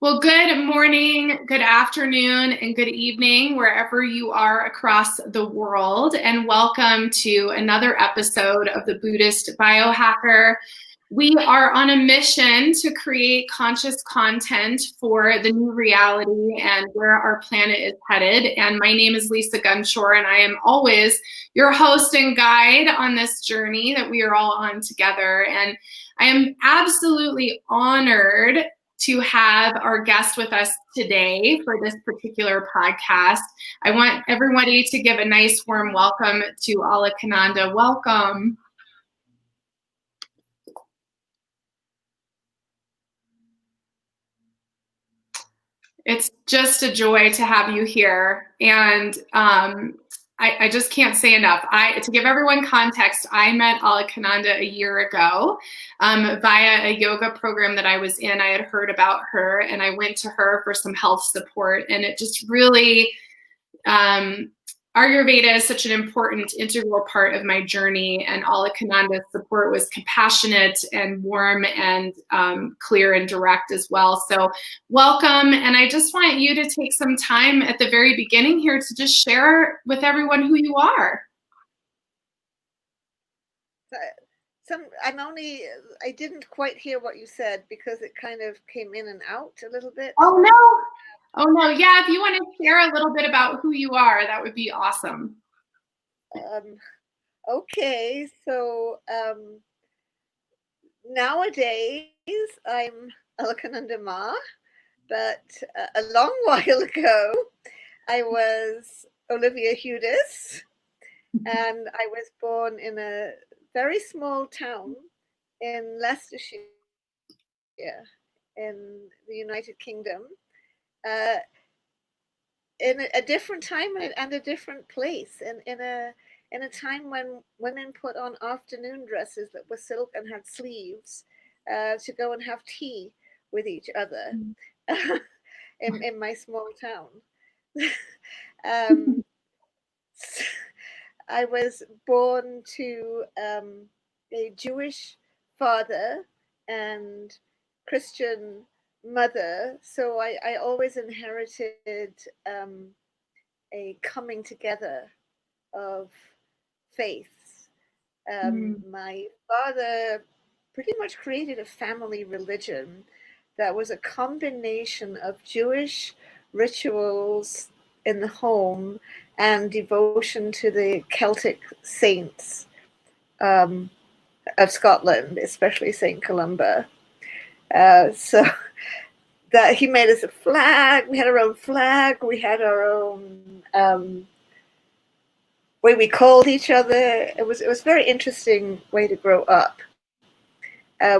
Well, good morning, good afternoon, and good evening, wherever you are across the world, and welcome to another episode of the Buddhist Biohacker. We are on a mission to create conscious content for the new reality and where our planet is headed. And my name is Lisa Gunshore, and I am always your host and guide on this journey that we are all on together. And I am absolutely honored to have our guest with us today for this particular podcast. I want everybody to give a nice warm welcome to Alakananda. Welcome. It's just a joy to have you here. And I just can't say enough. To give everyone context, I met Alakananda a year ago via a yoga program that I was in. I had heard about her and I went to her for some health support. And it just really, Ayurveda is such an important integral part of my journey, and Alakananda's support was compassionate and warm and clear and direct as well. So welcome, and I just want you to take some time at the very beginning here to just share with everyone who you are. I didn't quite hear what you said because it kind of came in and out a little bit. Oh no. Oh no, yeah, if you want to share a little bit about who you are, that would be awesome. Okay, so nowadays I'm Alakananda Ma, but a long while ago I was Olivia Hudis, and I was born in a very small town in Leicestershire in the United Kingdom. In a different time and a different place, in a time when women put on afternoon dresses that were silk and had sleeves to go and have tea with each other in my small town. I was born to a Jewish father and Christian mother, so I always inherited a coming together of faiths. My father pretty much created a family religion that was a combination of Jewish rituals in the home and devotion to the Celtic saints of Scotland, especially St. Columba. So that he made us a flag. We had our own flag. We had our own way we called each other. It was a very interesting way to grow up.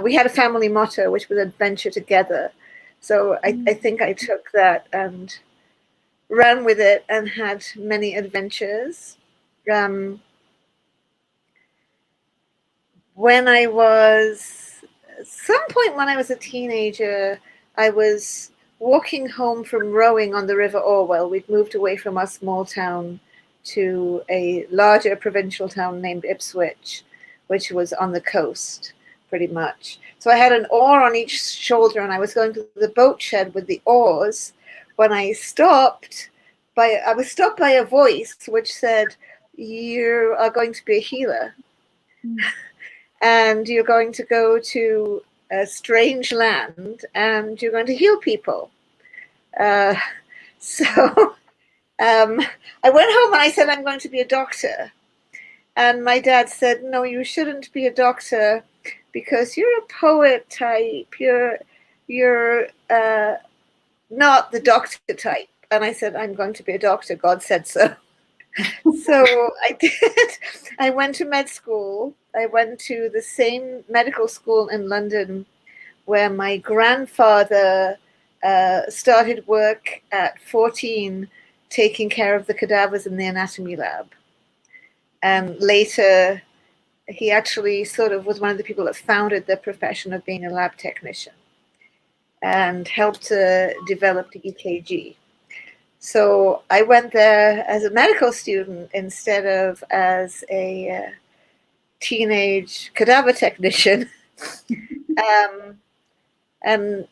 We had a family motto, which was adventure together. So I think I took that and ran with it and had many adventures. When I was, at some point when I was a teenager, I was walking home from rowing on the River Orwell. We'd moved away from our small town to a larger provincial town named Ipswich, which was on the coast, pretty much. So I had an oar on each shoulder, and I was going to the boat shed with the oars when I was stopped by a voice which said, "You are going to be a healer, and you're going to go to a strange land, and you're going to heal people." So I went home and I said, "I'm going to be a doctor." And my dad said, "No, you shouldn't be a doctor because you're a poet type. You're not the doctor type." And I said, "I'm going to be a doctor. God said so." So I did. I went to med school. I went to the same medical school in London where my grandfather started work at 14, taking care of the cadavers in the anatomy lab. And later, he actually sort of was one of the people that founded the profession of being a lab technician and helped to develop the EKG. So I went there as a medical student instead of as a teenage cadaver technician. And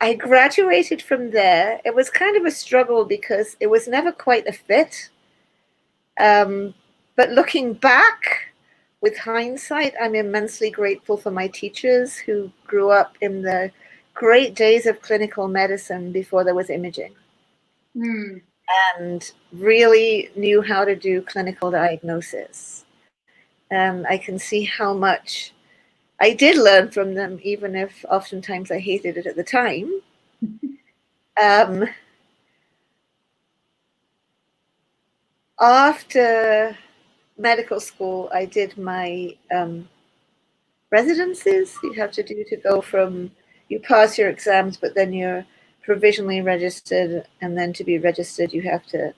I graduated from there. It was kind of a struggle because it was never quite a fit. But looking back with hindsight, I'm immensely grateful for my teachers who grew up in the great days of clinical medicine before there was imaging. And really knew how to do clinical diagnosis. And I can see how much I did learn from them, even if oftentimes I hated it at the time. After medical school, I did my residencies you have to do to go from, you pass your exams, but then you're provisionally registered, and then to be registered, you have to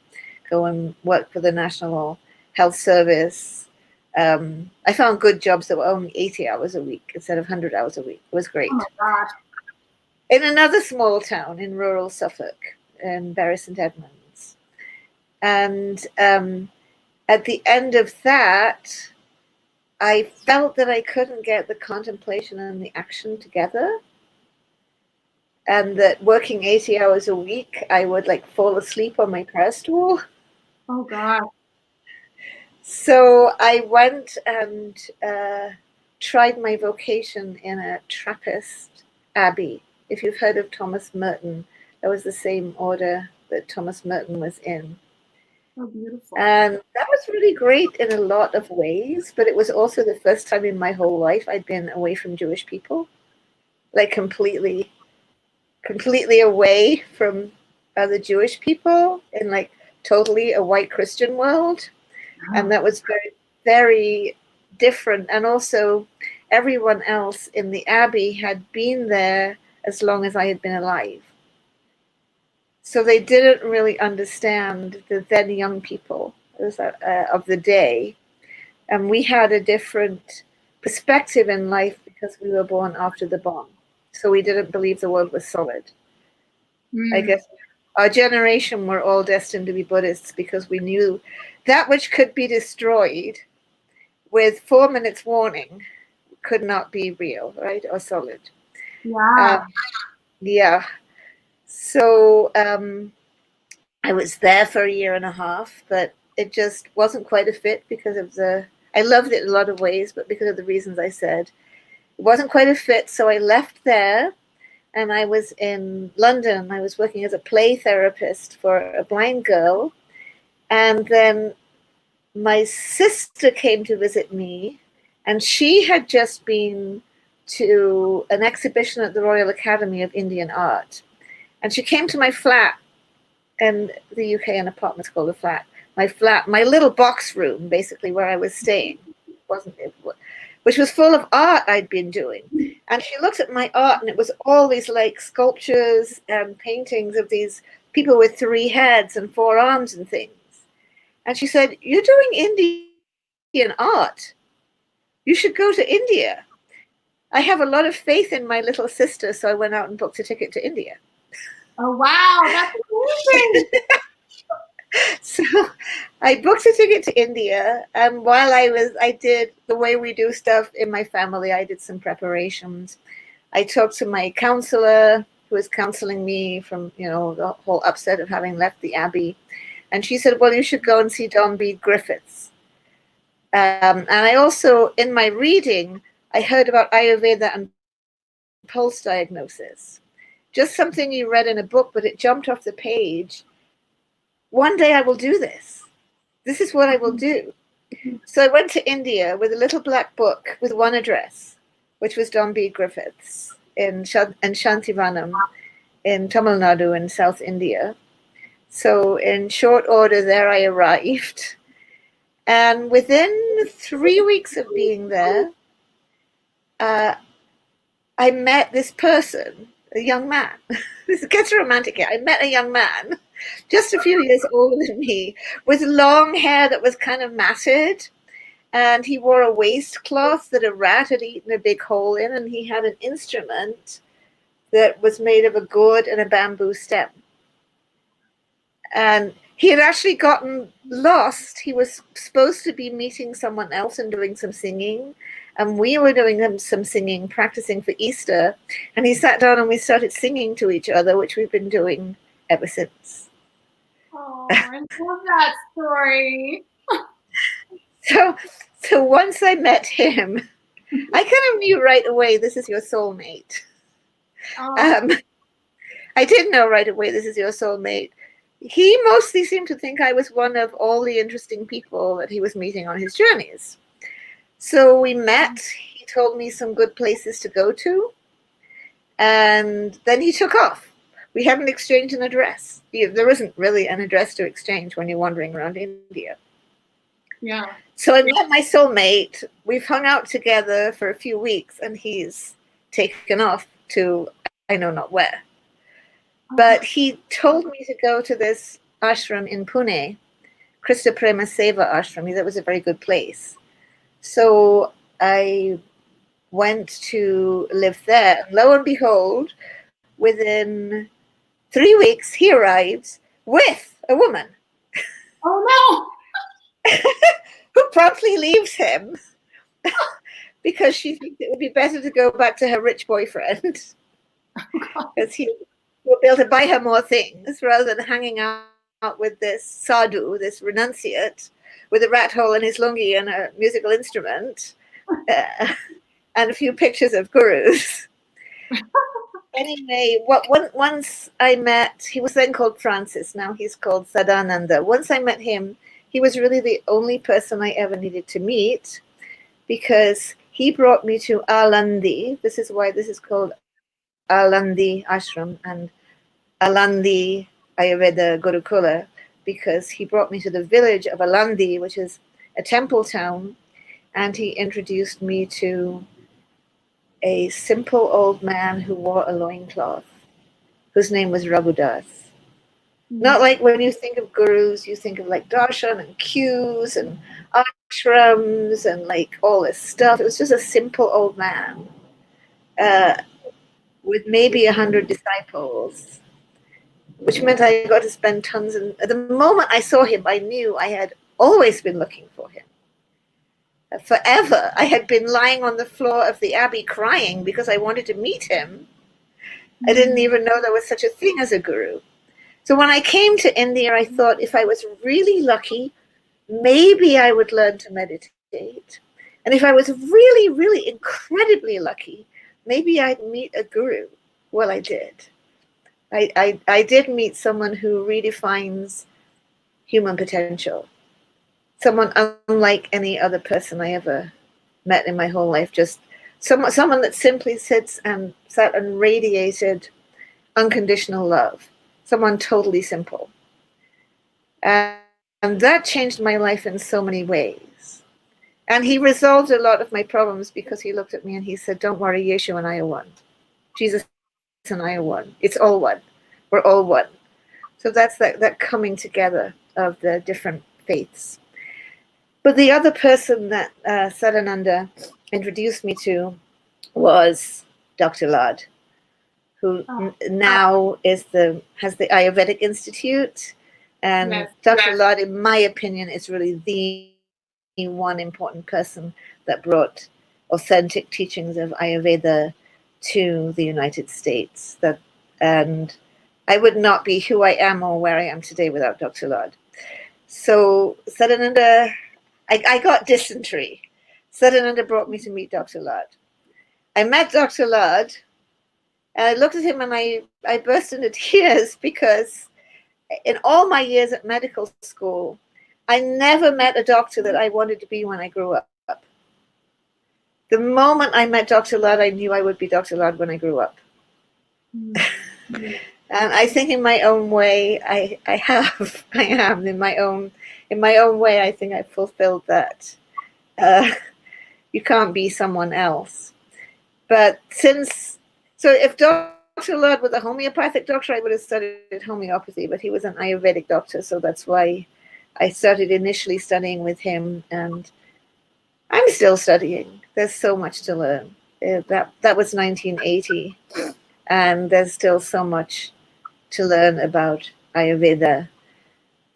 go and work for the National Health Service. I found good jobs that were only 80 hours a week instead of 100 hours a week. It was great. Oh my gosh. In another small town in rural Suffolk, in Bury St Edmunds. And at the end of that, I felt that I couldn't get the contemplation and the action together. And that working 80 hours a week, I would like fall asleep on my prayer stool. Oh God. So I went and tried my vocation in a Trappist abbey. If you've heard of Thomas Merton, that was the same order that Thomas Merton was in. Oh, beautiful. And that was really great in a lot of ways, but it was also the first time in my whole life I'd been away from Jewish people, like completely away from other Jewish people in like totally a white Christian world. And that was very, very different. And also everyone else in the abbey had been there as long as I had been alive. So they didn't really understand the then young people of the day. And we had a different perspective in life because we were born after the bomb. So we didn't believe the world was solid. I guess our generation were all destined to be Buddhists because we knew that which could be destroyed with 4 minutes warning could not be real, right? Or solid. Yeah. Yeah. So I was there for a year and a half, but it just wasn't quite a fit because of I loved it in a lot of ways, but because of the reasons I said, it wasn't quite a fit. So I left there and I was in London. I was working as a play therapist for a blind girl. And then my sister came to visit me, and she had just been to an exhibition at the Royal Academy of Indian Art. And she came to my flat, and the UK an apartment's called a flat. My flat, my little box room, basically, where I was staying, which was full of art I'd been doing. And she looked at my art, and it was all these like sculptures and paintings of these people with 3 heads and 4 arms and things. And she said, "You're doing Indian art. You should go to India." I have a lot of faith in my little sister, so I went out and booked a ticket to India. Oh, wow. That's amazing. So I booked a ticket to India. And while I did the way we do stuff in my family, I did some preparations. I talked to my counselor who was counseling me from, the whole upset of having left the abbey. And she said, "Well, you should go and see Don Bede Griffiths." And I also, in my reading, I heard about Ayurveda and pulse diagnosis. Just something you read in a book, but it jumped off the page. One day I will do this. This is what I will do. So I went to India with a little black book with one address, which was Don Bede Griffiths in Shantivanam in Tamil Nadu in South India. So in short order, there I arrived. And within 3 weeks of being there, I met this person, a young man. This gets romantic here. I met a young man, just a few years older than me, with long hair that was kind of matted. And he wore a waistcloth that a rat had eaten a big hole in. And he had an instrument that was made of a gourd and a bamboo stem. And he had actually gotten lost. He was supposed to be meeting someone else and doing some singing. And we were doing some singing, practicing for Easter. And he sat down and we started singing to each other, which we've been doing ever since. Oh, I love that story. So once I met him, I kind of knew right away, this is your soulmate. Oh. I did know right away, this is your soulmate. He mostly seemed to think I was one of all the interesting people that he was meeting on his journeys. So we met, he told me some good places to go to, and then he took off. We hadn't exchanged an address. There isn't really an address to exchange when you're wandering around India. Yeah. So I met my soulmate. We've hung out together for a few weeks, and he's taken off to I know not where. But he told me to go to this ashram in Pune, Krista Prema Seva Ashram. That was a very good place. So I went to live there. And lo and behold, within 3 weeks, he arrives with a woman. Oh, no. Who promptly leaves him because she thinks it would be better to go back to her rich boyfriend because he will be able to buy her more things rather than hanging out with this sadhu, this renunciate, with a rat hole in his lungi and a musical instrument and a few pictures of gurus. Anyway, once I met, he was then called Francis, now he's called Sadananda. Once I met him, he was really the only person I ever needed to meet because he brought me to Alandi. This is why this is called Alandi Ashram and Alandi Ayurveda Gurukula, because he brought me to the village of Alandi, which is a temple town, and he introduced me to a simple old man who wore a loincloth, whose name was Raghudas. Not like when you think of gurus, you think of like darshan and queues and ashrams and like all this stuff. It was just a simple old man with maybe 100 disciples, which meant I got to spend tons. And at the moment I saw him, I knew I had always been looking for him. Forever, I had been lying on the floor of the abbey crying because I wanted to meet him. I didn't even know there was such a thing as a guru. So when I came to India, I thought if I was really lucky, maybe I would learn to meditate. And if I was really, really incredibly lucky, maybe I'd meet a guru. Well, I did. I did meet someone who redefines human potential. Someone unlike any other person I ever met in my whole life. Just someone that simply sat and radiated unconditional love. Someone totally simple. And that changed my life in so many ways. And he resolved a lot of my problems because he looked at me and he said, don't worry, Yeshu and I are one. Jesus and I are one. It's all one. We're all one. So that's that coming together of the different faiths. But the other person that Sadananda introduced me to was Dr. Lad, who now has the Ayurvedic Institute. And yes, Dr. Lad, in my opinion, is really the one important person that brought authentic teachings of Ayurveda to the United States. And I would not be who I am or where I am today without Dr. Lad. So Sadananda, I got dysentery. Sadananda brought me to meet Dr. Lad. I met Dr. Lad, and I looked at him and I burst into tears because in all my years at medical school, I never met a doctor that I wanted to be when I grew up. The moment I met Dr. Lad, I knew I would be Dr. Lad when I grew up. Mm-hmm. And I think in my own way, I am in my own way. I think I fulfilled that. You can't be someone else. But if Dr. Lad was a homeopathic doctor, I would have studied homeopathy, but he was an Ayurvedic doctor, so that's why I started initially studying with him, and I'm still studying. There's so much to learn. That was 1980, and there's still so much to learn about Ayurveda.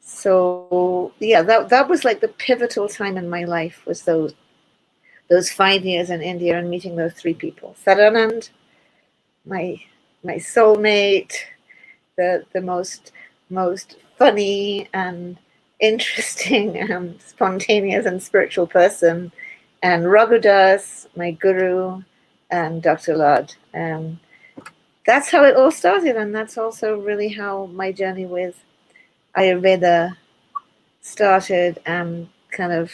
So yeah, that was like the pivotal time in my life, was those 5 years in India and meeting those three people. Sadanand, my soulmate, the most funny and interesting and spontaneous and spiritual person, and Raghudas, my guru, and Dr. Lad. That's how it all started, and that's also really how my journey with Ayurveda started. And kind of,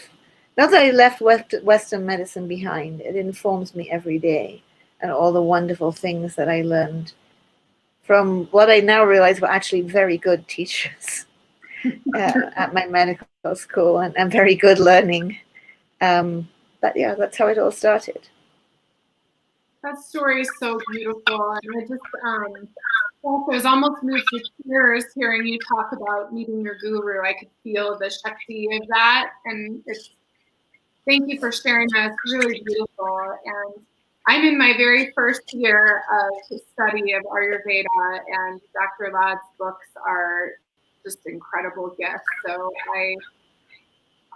not that I left Western medicine behind, it informs me every day, and all the wonderful things that I learned from what I now realize were actually very good teachers at my medical school, and very good learning. But yeah, that's how it all started. That story is so beautiful, and I just I was almost moved to tears hearing you talk about meeting your guru. I could feel the Shakti of that, and thank you for sharing that. It's really beautiful. And I'm in my very first year of study of Ayurveda, and Dr. Lad's books are just incredible gifts. So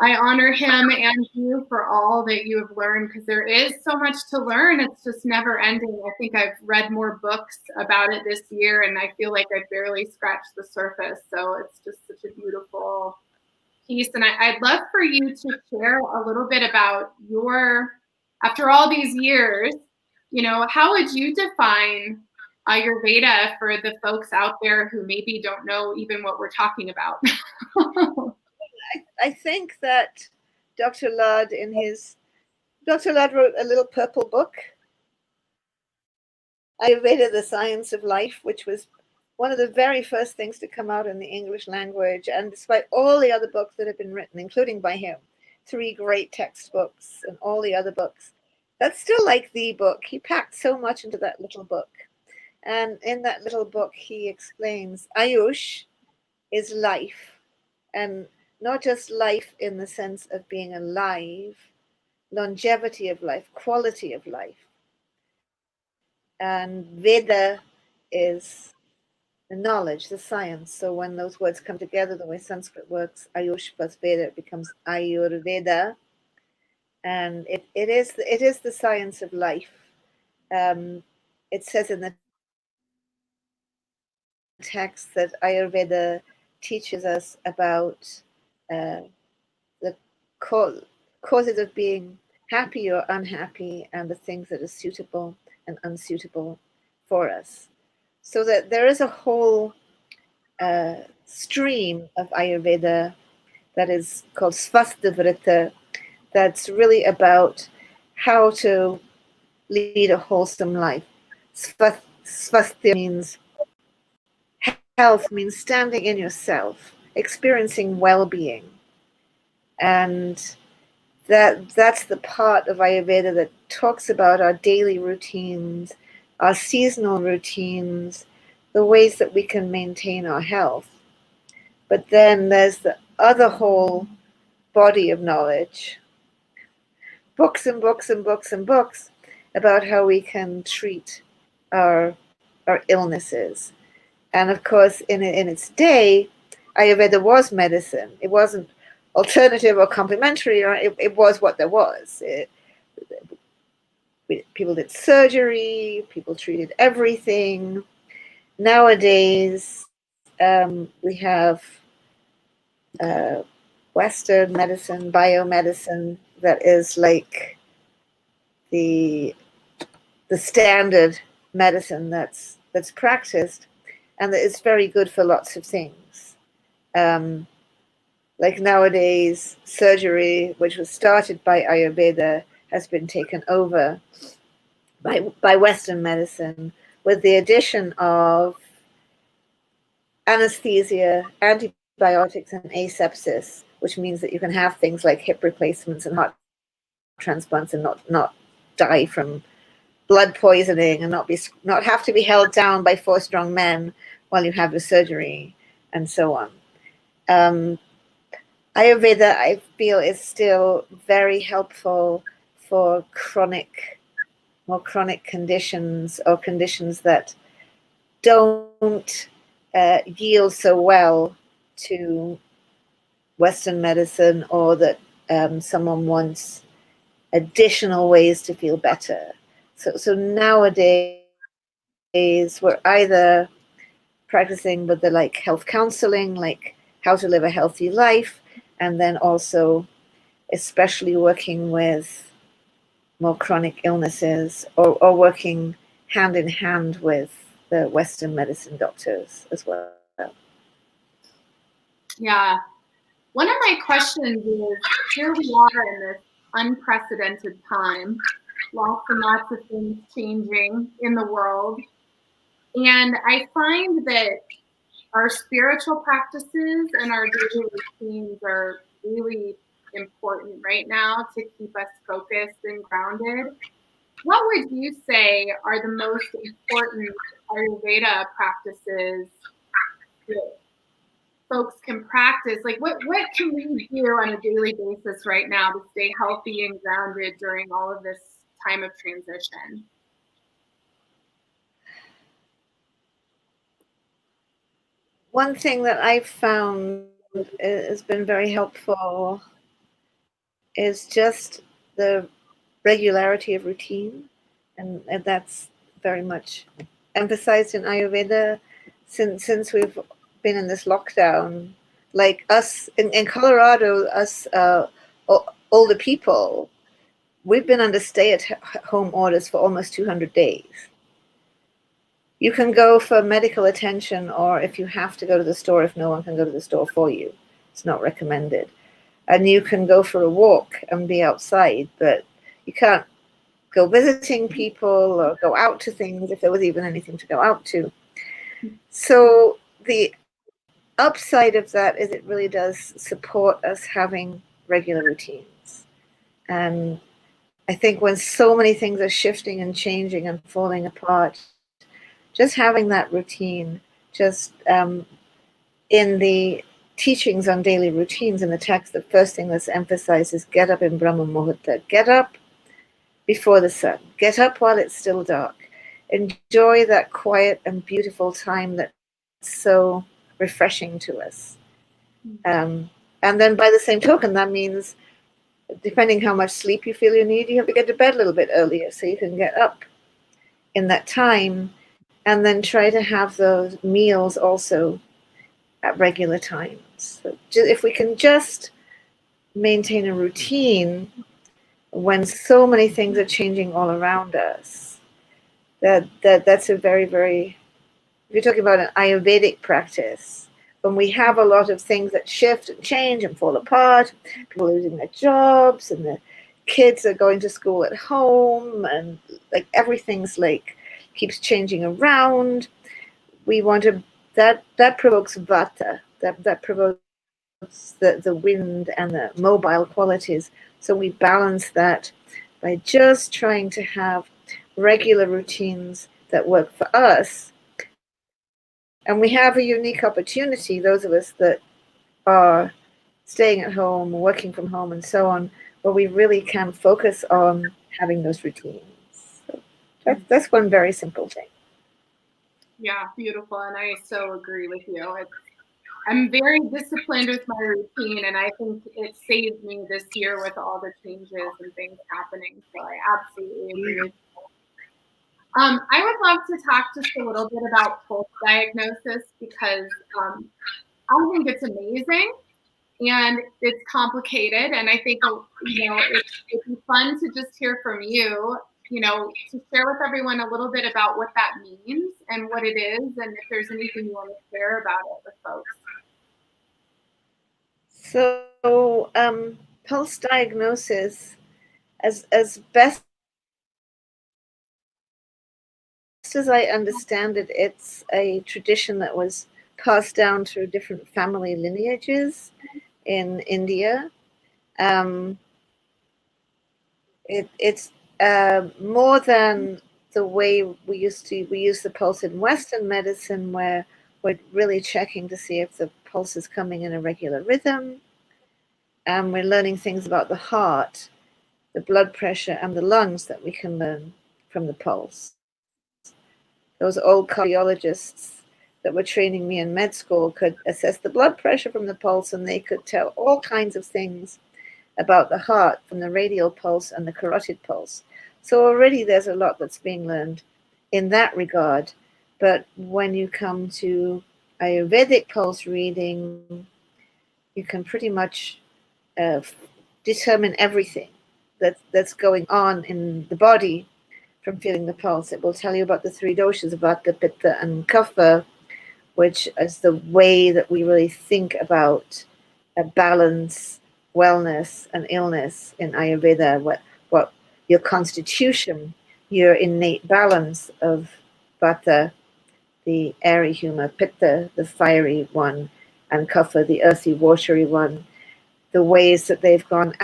I honor him and you for all that you have learned, because there is so much to learn. It's just never ending. I think I've read more books about it this year, and I feel like I've barely scratched the surface. So it's just such a beautiful piece. And I'd love for you to share a little bit about after all these years, how would you define Ayurveda for the folks out there who maybe don't know even what we're talking about? I think that Dr. Lad wrote a little purple book, Ayurveda, The Science of Life, which was one of the very first things to come out in the English language. And despite all the other books that have been written, including by him, 3 great textbooks and all the other books, that's still like the book. He packed so much into that little book. And in that little book, he explains Ayush is life, and not just life in the sense of being alive, longevity of life, quality of life. And Veda is the knowledge, the science. So when those words come together, the way Sanskrit works, Ayush plus Veda, it becomes Ayurveda. And it is the science of life. It says in the text that Ayurveda teaches us about the causes of being happy or unhappy, and the things that are suitable and unsuitable for us. So that there is a whole stream of Ayurveda that is called Svastavrita, that's really about how to lead a wholesome life. Svasthya means health, means standing in yourself, experiencing well-being. And that's the part of Ayurveda that talks about our daily routines, our seasonal routines, the ways that we can maintain our health. But then there's the other whole body of knowledge, books and books and books and books about how we can treat our illnesses. And of course, in its day, Ayurveda was medicine. It wasn't alternative or complementary, or it was what there was. People did surgery, people treated everything. Nowadays, we have Western medicine, biomedicine, that is like the standard medicine that's practiced, and that is very good for lots of things. Like nowadays, surgery, which was started by Ayurveda, has been taken over by Western medicine, with the addition of anesthesia, antibiotics, and asepsis, which means that you can have things like hip replacements and heart transplants and not die from blood poisoning, and not have to be held down by 4 strong men while you have your surgery, and so on. Ayurveda, I feel, is still very helpful for more chronic conditions, or conditions that don't yield so well to Western medicine, or that someone wants additional ways to feel better. So nowadays we're either practicing with the like health counseling, like how to live a healthy life, and then also especially working with more chronic illnesses, or working hand in hand with the Western medicine doctors as well. Yeah. One of my questions is, here we are in this unprecedented time, lots and lots of things changing in the world. And I find that our spiritual practices and our daily routines are really important right now to keep us focused and grounded. What would you say are the most important Ayurveda practices that folks can practice? Like, what can we do on a daily basis right now to stay healthy and grounded during all of this time of transition? One thing that I've found has been very helpful is just the regularity of routine, and that's very much emphasized in Ayurveda since we've been in this lockdown. Like us in Colorado, us older people, we've been under stay-at-home orders for almost 200 days. You can go for medical attention, or if you have to go to the store, if no one can go to the store for you, it's not recommended. And you can go for a walk and be outside, but you can't go visiting people or go out to things, if there was even anything to go out to. So the upside of that is it really does support us having regular routines. And I think when so many things are shifting and changing and falling apart, just having that routine, just in the teachings on daily routines in the text, the first thing that's emphasized is get up in Brahma Muhurta. Get up before the sun. Get up while it's still dark. Enjoy that quiet and beautiful time that's so refreshing to us. And then by the same token, that means depending how much sleep you feel you need, you have to get to bed a little bit earlier so you can get up in that time, and then try to have those meals also at regular times. So if we can just maintain a routine when so many things are changing all around us, that's a very, very, if you're talking about an Ayurvedic practice, when we have a lot of things that shift and change and fall apart, people are losing their jobs, and the kids are going to school at home, and like everything's like keeps changing around. We want to that provokes vata, that provokes the wind and the mobile qualities. So we balance that by just trying to have regular routines that work for us. And we have a unique opportunity, those of us that are staying at home, working from home, and so on, where we really can focus on having those routines. So that's one very simple thing. Yeah, beautiful. And I so agree with you. I'm very disciplined with my routine, and I think it saved me this year with all the changes and things happening. So I absolutely agree with you. I would love to talk just a little bit about pulse diagnosis, because I think it's amazing and it's complicated. And I think, it'd be fun to just hear from you, to share with everyone a little bit about what that means and what it is, and if there's anything you want to share about it with folks. So pulse diagnosis, as best as I understand it, it's a tradition that was passed down through different family lineages in India. It's more than the way we use the pulse in Western medicine, where we're really checking to see if the pulse is coming in a regular rhythm. And we're learning things about the heart, the blood pressure, and the lungs that we can learn from the pulse. Those old cardiologists that were training me in med school could assess the blood pressure from the pulse, and they could tell all kinds of things about the heart from the radial pulse and the carotid pulse. So already there's a lot that's being learned in that regard. But when you come to Ayurvedic pulse reading, you can pretty much determine everything that's going on in the body from feeling the pulse. It will tell you about the three doshas, Vata, Pitta, and Kapha, which is the way that we really think about balance, wellness, and illness in Ayurveda. What your constitution, your innate balance of Vata, the airy humor, Pitta, the fiery one, and Kapha, the earthy, watery one, the ways that they've gone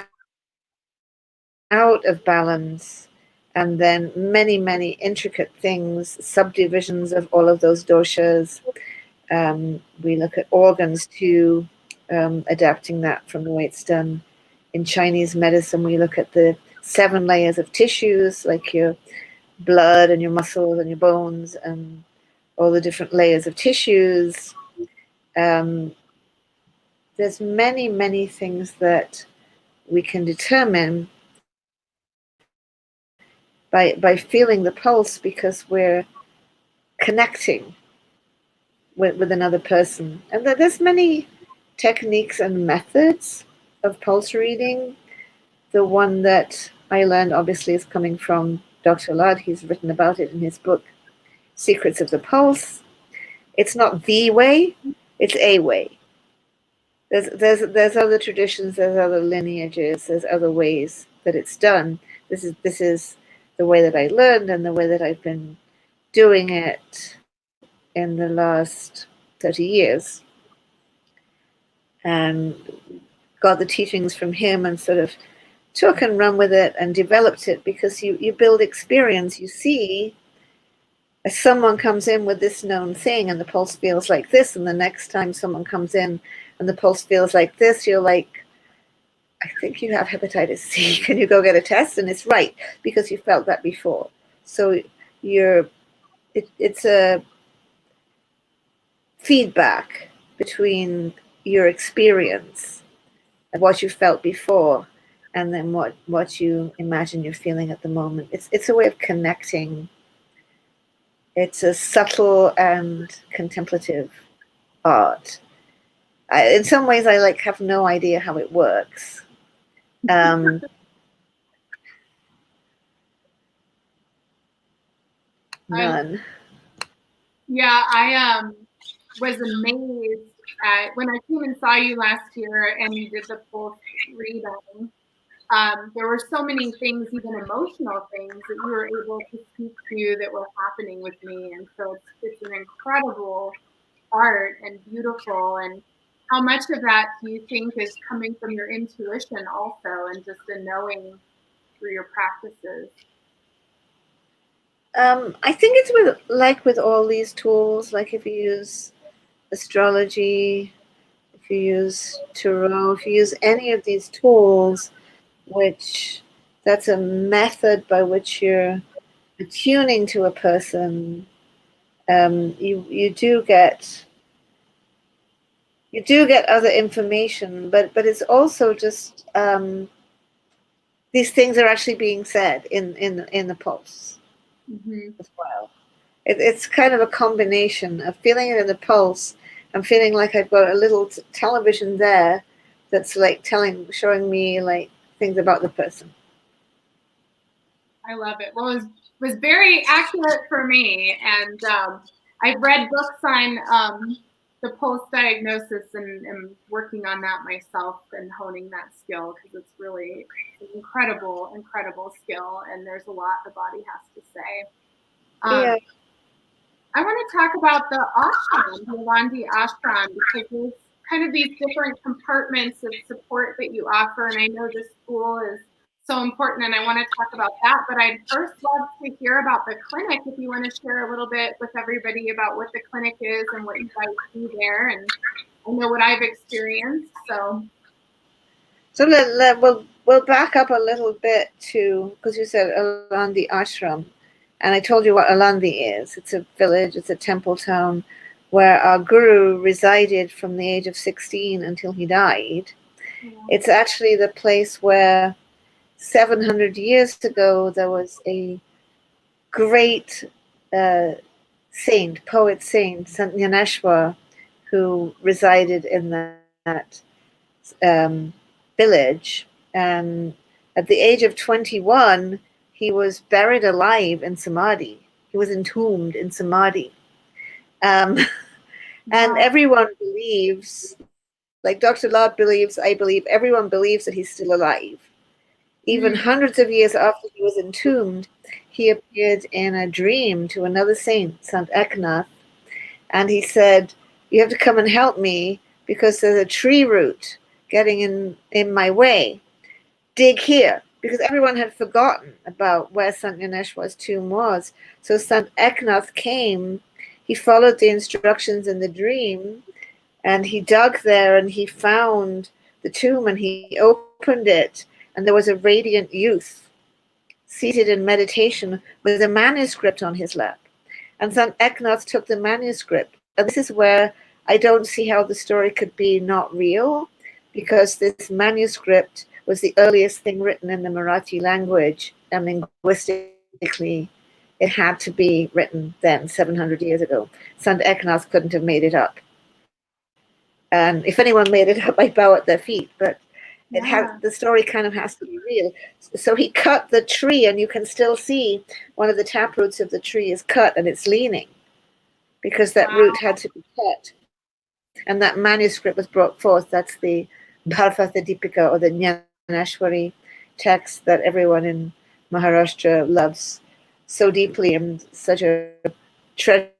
out of balance, and then many, many intricate things, subdivisions of all of those doshas. We look at organs too, adapting that from the way it's done in Chinese medicine. We look at the 7 layers of tissues, like your blood and your muscles and your bones and all the different layers of tissues. There's many, many things that we can determine by feeling the pulse, because we're connecting with another person. And there's many techniques and methods of pulse reading. The one that I learned, obviously, is coming from Dr. Lad. He's written about it in his book, Secrets of the Pulse. It's not the way, it's a way. There's other traditions, there's other lineages, there's other ways that it's done. This is the way that I learned and the way that I've been doing it in the last 30 years. And got the teachings from him and sort of took and run with it and developed it, because you build experience. You see, as someone comes in with this known thing and the pulse feels like this, and the next time someone comes in and the pulse feels like this, you're like, I think you have hepatitis C. Can you go get a test? And it's right, because you felt that before. So it's a feedback between your experience and what you felt before, and then what you imagine you're feeling at the moment. It's a way of connecting. It's a subtle and contemplative art. In some ways, I have no idea how it works. None. Yeah, I was amazed at when I came and saw you last year and you did the full reading. There were so many things, even emotional things, that you were able to speak to that were happening with me. And so it's an incredible art and beautiful. And how much of that do you think is coming from your intuition also, and just a knowing through your practices? I think it's with all these tools, like if you use astrology, if you use tarot, if you use any of these tools, which that's a method by which you're attuning to a person, you do get other information, but it's also just these things are actually being said in the pulse. Mm-hmm. As well. It's kind of a combination of feeling it in the pulse and feeling like I've got a little television there that's like showing me like things about the person. I love it. Well, it was very accurate for me, and I've read books on the pulse diagnosis and am working on that myself and honing that skill, because it's really an incredible, incredible skill, and there's a lot the body has to say. Yeah. I want to talk about the ashram, the Alandi Ashram, because there's kind of these different compartments of support that you offer, and I know this school is so important, and I want to talk about that. But I'd first love to hear about the clinic, if you want to share a little bit with everybody about what the clinic is and what you guys do there. And I know what I've experienced. So we'll back up a little bit because you said Alandi Ashram, and I told you what Alandi is. It's a village, it's a temple town where our guru resided from the age of 16 until he died. It's actually the place where 700 years ago there was a great poet saint, Sant Jnaneshwar, who resided in that village. And at the age of 21, he was buried alive in Samadhi. He was entombed in Samadhi. And everyone believes, like Dr. Lard believes, I believe, everyone believes that he's still alive. Even hundreds of years after he was entombed, he appeared in a dream to another saint, Sant Eknath, and he said, "You have to come and help me because there's a tree root getting in my way. Dig here." Because everyone had forgotten about where Sant Jnaneshwar's tomb was. So Sant Eknath came, he followed the instructions in the dream, and he dug there and he found the tomb and he opened it, and there was a radiant youth seated in meditation with a manuscript on his lap. And Sant Eknath took the manuscript. And this is where I don't see how the story could be not real, because this manuscript was the earliest thing written in the Marathi language, and linguistically it had to be written then, 700 years ago. Sant Eknath couldn't have made it up. And if anyone made it up, I bow at their feet. But the story kind of has to be real. So he cut the tree, and you can still see one of the taproots of the tree is cut, and it's leaning because that root had to be cut. And that manuscript was brought forth. That's the Bharvata Deepika, or the Jnaneshwari text that everyone in Maharashtra loves so deeply, and such a treasure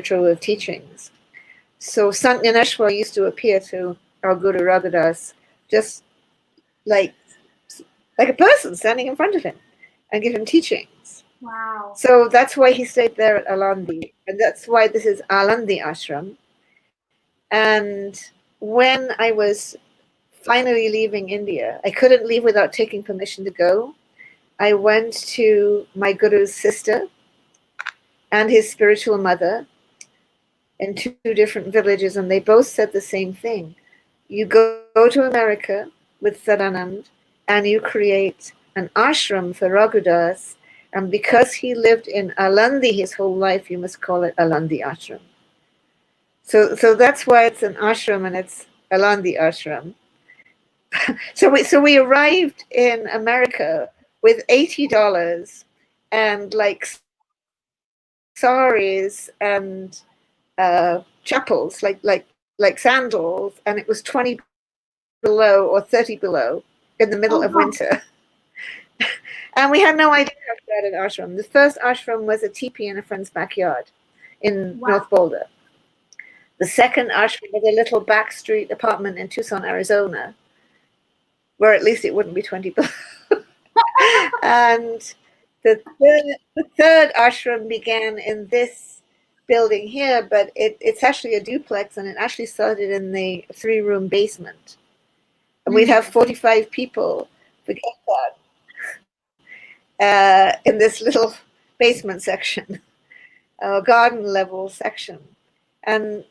trove of teachings. So Sant Jnaneshwar used to appear to our Guru Raghudas just like a person standing in front of him and give him teachings. Wow. So that's why he stayed there at Alandi, and that's why this is Alandi Ashram. And when I was finally leaving India, I couldn't leave without taking permission to go. I went to my Guru's sister and his spiritual mother in two different villages, and they both said the same thing. You go to America with Sadanand and you create an ashram for Raghudas, and because he lived in Alandi his whole life, you must call it Alandi Ashram. So that's why it's an ashram, and it's Alandi Ashram. So we arrived in America with $80 and like saris and chapels, like sandals, and it was 20 below or 30 below in the middle of winter. And we had no idea how to start an ashram. The first ashram was a teepee in a friend's backyard in North Boulder. The second ashram was a little backstreet apartment in Tucson, Arizona, where at least it wouldn't be 20 below. And the third ashram began in this building here, but it's actually a duplex, and it actually started in the 3-room basement. And we'd have 45 people, forget that, in this little basement section, garden level section. And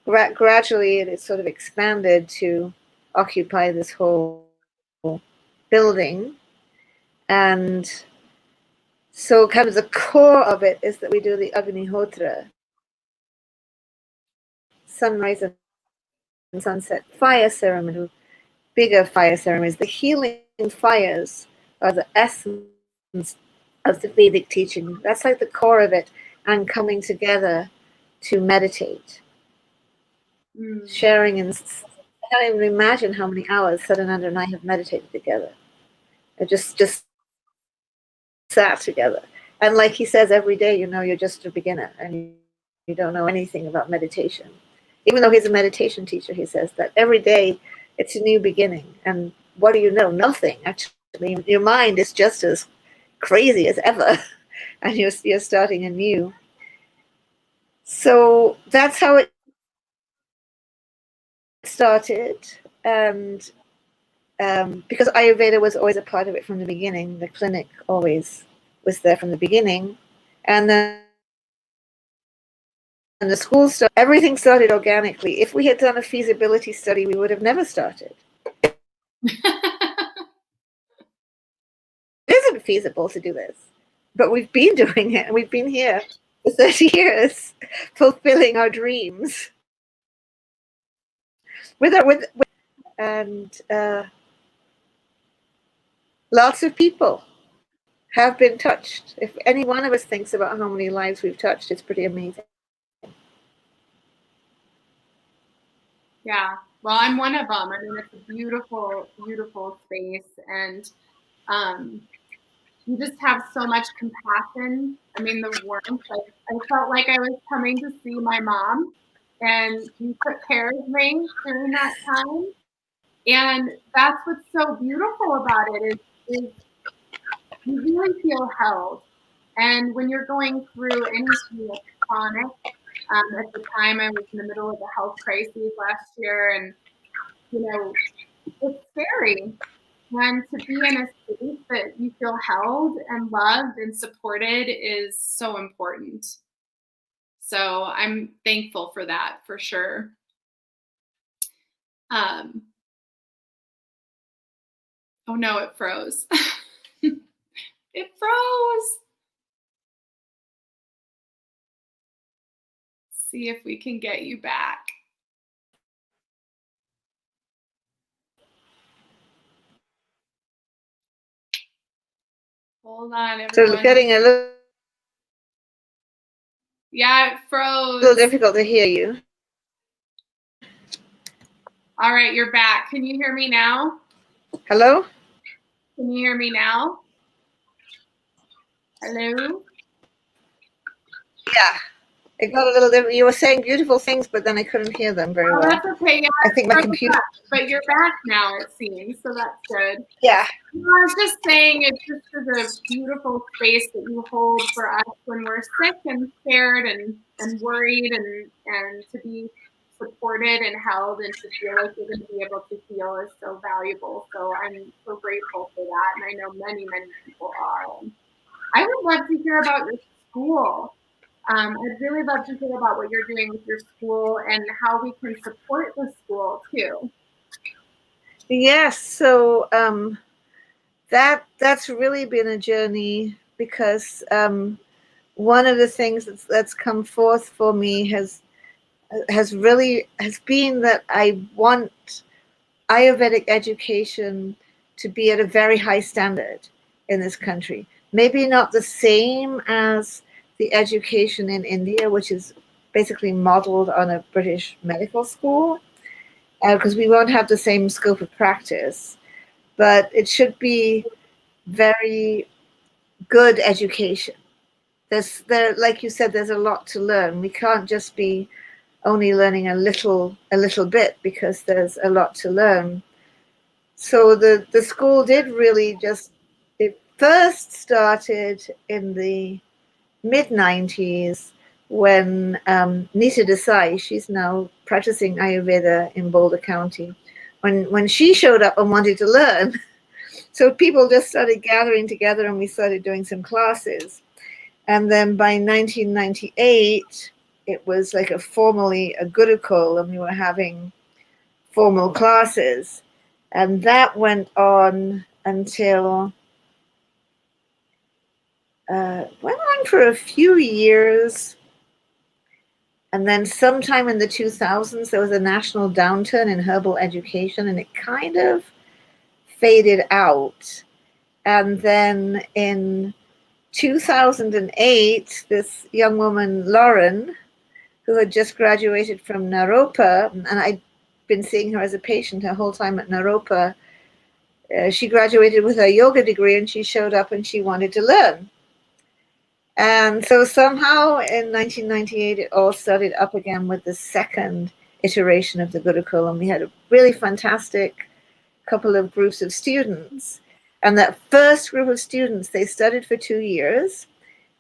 gradually it sort of expanded to occupy this whole building. And so kind of the core of it is that we do the Agnihotra, sunrise and sunset fire ceremony, bigger fire ceremonies. The healing fires are the essence of the Vedic teaching. That's like the core of it, and coming together to meditate. Sharing, and I can't even imagine how many hours Sadananda and I have meditated together. I just sat together. And like he says, every day, you're just a beginner and you don't know anything about meditation. Even though he's a meditation teacher, he says that every day it's a new beginning. And what do you know? Nothing, actually. Your mind is just as crazy as ever, and you're starting anew. So that's how it started. And because Ayurveda was always a part of it from the beginning, the clinic always was there from the beginning. And then the school started, everything started organically. If we had done a feasibility study, we would have never started. It isn't feasible to do this, but we've been doing it, and we've been here for 30 years, fulfilling our dreams. And lots of people have been touched. If any one of us thinks about how many lives we've touched, it's pretty amazing. Yeah, well, I'm one of them. I mean, it's a beautiful, beautiful space, and you just have so much compassion. I mean, the warmth. I felt like I was coming to see my mom, and you took care of me during that time. And that's what's so beautiful about it is you really feel held. And when you're going through anything that's chronic, at the time I was in the middle of a health crisis last year, and it's scary. And to be in a space that you feel held and loved and supported is so important. So I'm thankful for that, for sure. Oh no, it froze. It froze. See if we can get you back. Hold on, everyone. So getting a little, yeah, it froze. A little difficult to hear you. All right, you're back. Can you hear me now? Hello? Can you hear me now? Hello? Yeah. It got a little different. You were saying beautiful things, but then I couldn't hear them very well. That's okay. Yeah, I think my computer. But you're back now, it seems, so that's good. Yeah. I was just saying, it just is a beautiful space that you hold for us when we're sick and scared and worried, and to be supported and held and to feel like you're going to be able to heal is so valuable. So I'm so grateful for that, and I know many, many people are. And I would love to hear about your school. I'd really love to hear about what you're doing with your school and how we can support the school too. Yes, so that's really been a journey, because one of the things that's come forth for me has been that I want Ayurvedic education to be at a very high standard in this country. Maybe not the same as the education in India, which is basically modeled on a British medical school, because we won't have the same scope of practice, but it should be very good education. Like you said, there's a lot to learn. We can't just be only learning a little bit, because there's a lot to learn. So the school did really it first started in the mid-90s when Nita Desai, she's now practicing Ayurveda in Boulder County, when she showed up and wanted to learn. So people just started gathering together, and we started doing some classes. And then by 1998, it was like formally a Gurukul, and we were having formal classes. And that went on until went on for a few years. And then sometime in the 2000s, there was a national downturn in herbal education, and it kind of faded out. And then in 2008, this young woman, Lauren, who had just graduated from Naropa, and I'd been seeing her as a patient her whole time at Naropa, she graduated with a yoga degree, and she showed up and she wanted to learn. And so somehow in 1998, it all started up again with the second iteration of the Gurukul, and we had a really fantastic couple of groups of students. And that first group of students, they studied for 2 years,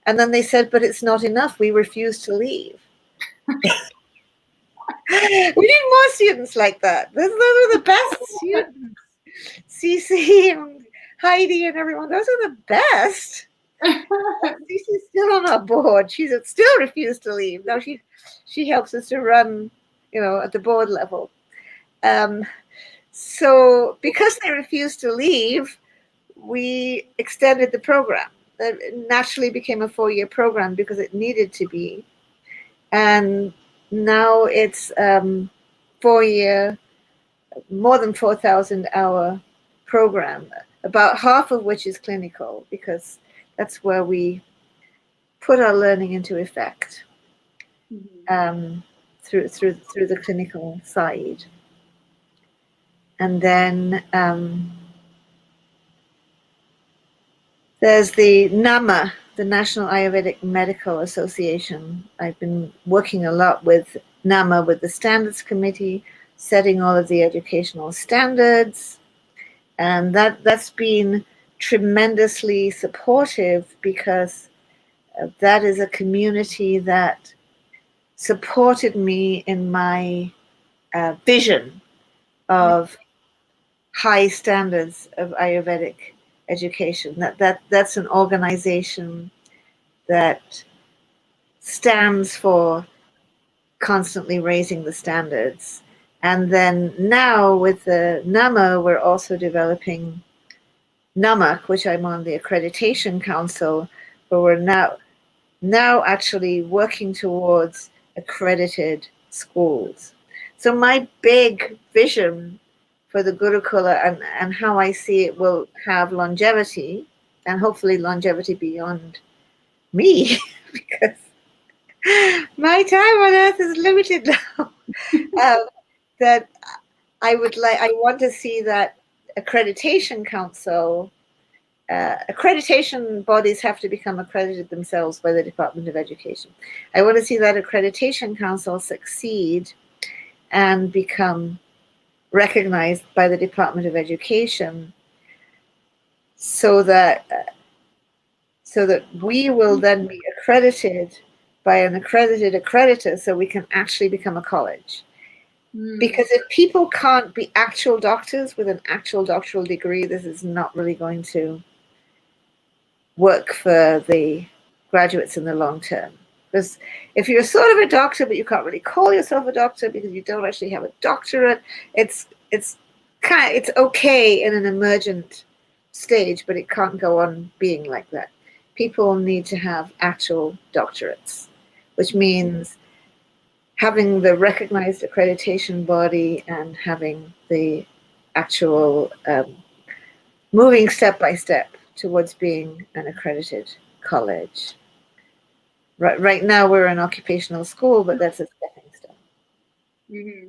and then they said, but it's not enough. We refuse to leave. We need more students like that. Those are the best students. Cece and Heidi and everyone, those are the best. She's still on our board. She's still refused to leave. Now she helps us to run, at the board level. So because they refused to leave, we extended the program. It naturally became a 4-year program because it needed to be. And now it's 4-year, more than 4,000-hour program, about half of which is clinical, because that's where we put our learning into effect, through the clinical side. And then there's the NAMA, the National Ayurvedic Medical Association. I've been working a lot with NAMA, with the Standards Committee, setting all of the educational standards. And that's been tremendously supportive, because that is a community that supported me in my vision of high standards of Ayurvedic education. That's an organization that stands for constantly raising the standards. And then now with the NAMA, we're also developing NAMAC, which I'm on the Accreditation Council, where we're now actually working towards accredited schools. So my big vision for the Gurukula and how I see it will have longevity, and hopefully longevity beyond me, because my time on earth is limited now. That I want to see that accreditation council, accreditation bodies have to become accredited themselves by the Department of Education. I want to see that accreditation council succeed and become recognized by the Department of Education, so that we will then be accredited by an accredited accreditor, so we can actually become a college. Because if people can't be actual doctors with an actual doctoral degree, this is not really going to work for the graduates in the long term. Because if you're sort of a doctor, but you can't really call yourself a doctor because you don't actually have a doctorate, it's okay in an emergent stage, but it can't go on being like that. People need to have actual doctorates, which means having the recognized accreditation body and having the actual moving step by step towards being an accredited college. Right now we're an occupational school, but that's a stepping stone. Mm-hmm.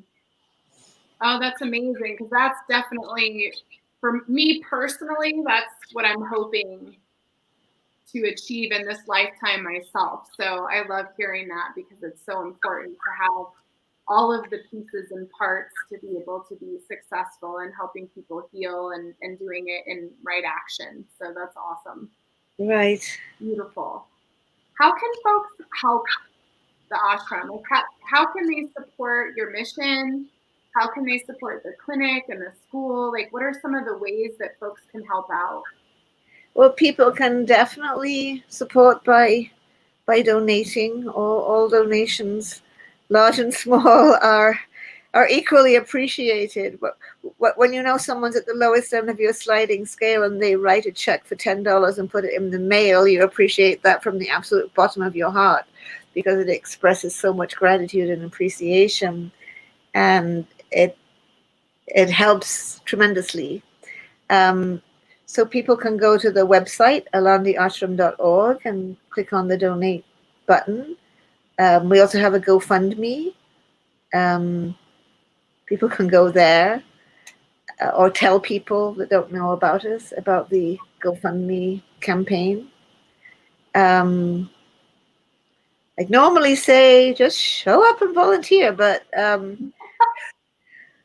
Oh, that's amazing, because that's definitely, for me personally, that's what I'm hoping to achieve in this lifetime myself. So I love hearing that, because it's so important to have all of the pieces and parts to be able to be successful in helping people heal and doing it in right action. So that's awesome. Right. Beautiful. How can folks help the ashram? Like how can they support your mission? How can they support the clinic and the school? Like, what are some of the ways that folks can help out? Well, people can definitely support by donating. All donations, large and small, are equally appreciated. But when you know someone's at the lowest end of your sliding scale and they write a check for $10 and put it in the mail, you appreciate that from the absolute bottom of your heart, because it expresses so much gratitude and appreciation, and it helps tremendously. So people can go to the website, alandiashram.org, and click on the donate button. We also have a Gofundme. People can go there, or tell people that don't know about us about the Gofundme campaign. I'd normally say just show up and volunteer, but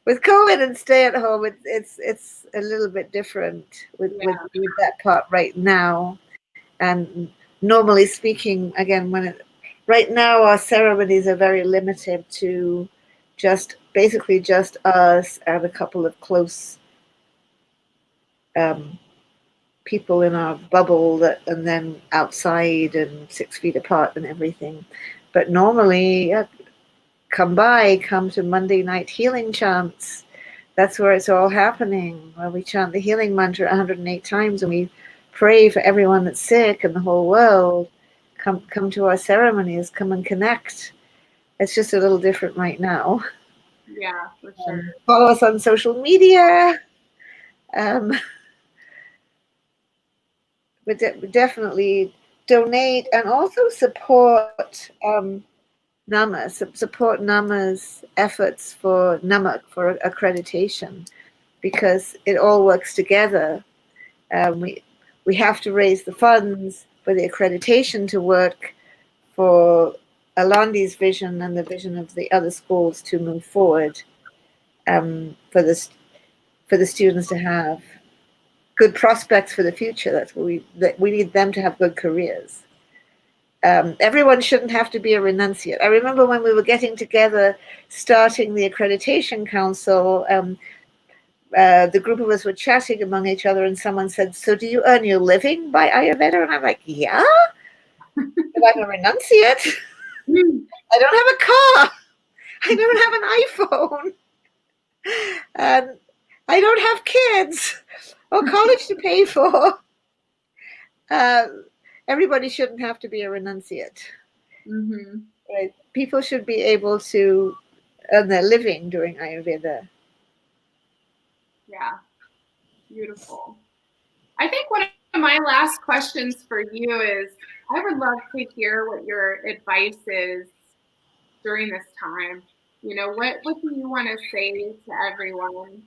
with COVID and stay at home, it's a little bit different with that part right now. And normally speaking, again, right now our ceremonies are very limited to basically just us and a couple of close people in our bubble and then outside and 6 feet apart and everything. But normally, come to Monday night healing chants. That's where it's all happening, where we chant the healing mantra 108 times and we pray for everyone that's sick in the whole world. Come to our ceremonies, come and connect. It's just a little different right now. Yeah, for sure. Follow us on social media. But definitely donate and also support support NAMA's efforts for NAMA, for accreditation, because it all works together. We have to raise the funds for the accreditation to work, for Alandi's vision and the vision of the other schools to move forward, for the students to have good prospects for the future. That's what we need them to have good careers. Everyone shouldn't have to be a renunciate. I remember when we were getting together, starting the accreditation council, the group of us were chatting among each other, and someone said, "So do you earn your living by Ayurveda?" And I'm like, "Yeah, but I'm a renunciate. I don't have a car. I don't have an iPhone. And I don't have kids or college to pay for." Everybody shouldn't have to be a renunciate. Mm-hmm. Right? People should be able to earn their living doing Ayurveda. Yeah, beautiful. I think one of my last questions for you is, I would love to hear what your advice is during this time. What do you want to say to everyone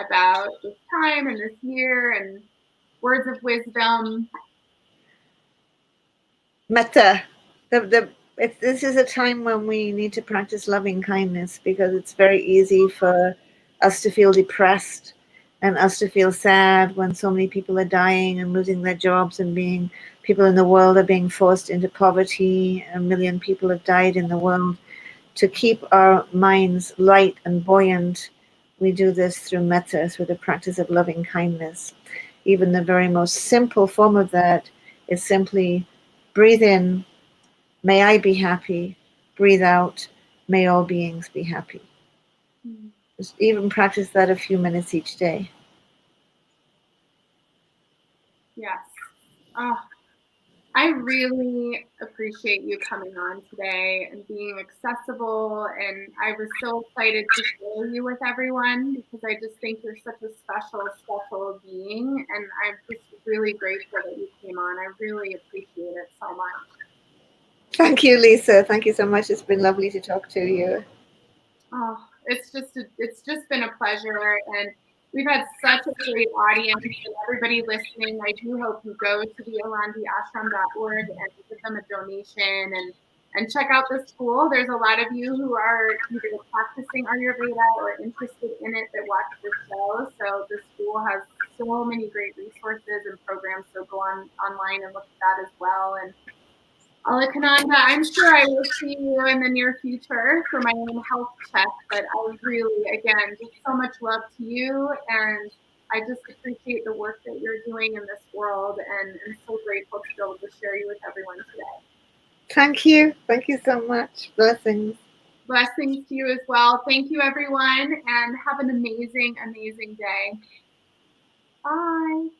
about this time and this year, and words of wisdom? Metta. This is a time when we need to practice loving kindness, because it's very easy for us to feel depressed and us to feel sad when so many people are dying and losing their jobs, and people in the world are being forced into poverty. 1 million people have died in the world. To keep our minds light and buoyant, we do this through metta, through the practice of loving kindness. Even the very most simple form of that is simply breathe in, may I be happy. Breathe out, may all beings be happy. Just even practice that a few minutes each day. Yes. Oh, I really appreciate you coming on today and being accessible. And I was so excited to share you with everyone, because I just think you're such a special, special being. And I'm just really grateful that you came on. I really appreciate it so much. Thank you, Lisa. Thank you so much. It's been lovely to talk to you. Oh, it's just been a pleasure. And we've had such a great audience, and everybody listening. I do hope you go to the AlandiAshram.org and give them a donation and check out the school. There's a lot of you who are either practicing Ayurveda or interested in it that watch this show. So the school has so many great resources and programs. So go online and look at that as well. And Alakananda, I'm sure I will see you in the near future for my own health check, but I really, again, just so much love to you, and I just appreciate the work that you're doing in this world, and I'm so grateful to be able to share you with everyone today. Thank you. Thank you so much. Blessings. Blessings to you as well. Thank you, everyone, and have an amazing, amazing day. Bye.